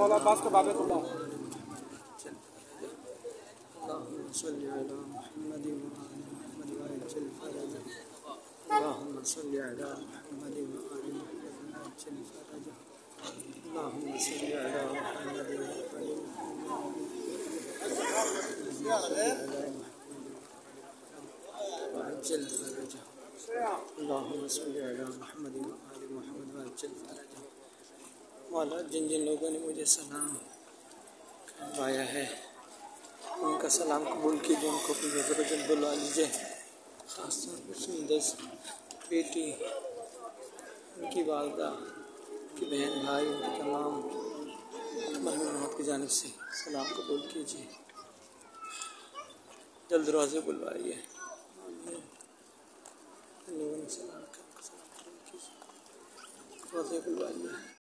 مولا عباس کے بابے کو اللهم صل على محمد وآل محمد وعجل فرجه اللهم صل على محمد وآل محمد وعجل فرجه اللهم صل على محمد وآل محمد وعجل فرجه اللهم صل على محمد وآل محمد وعجل فرجه مولا جن جن لوگوں نے مجھے سلام کہوایا ہے ان کا سلام قبول کیجیے، ان کو اپنی نظر جل بلا لیجیے، خاص طور پر سندس بیٹی، ان کی والدہ، ان کی بہن بھائی، ان کی تمام مرحومات کی جانب سے سلام قبول کیجیے، جلد دروازے بلوائیے، لوگوں نے سلام قبول کیجیے، دروازے بلوائیے۔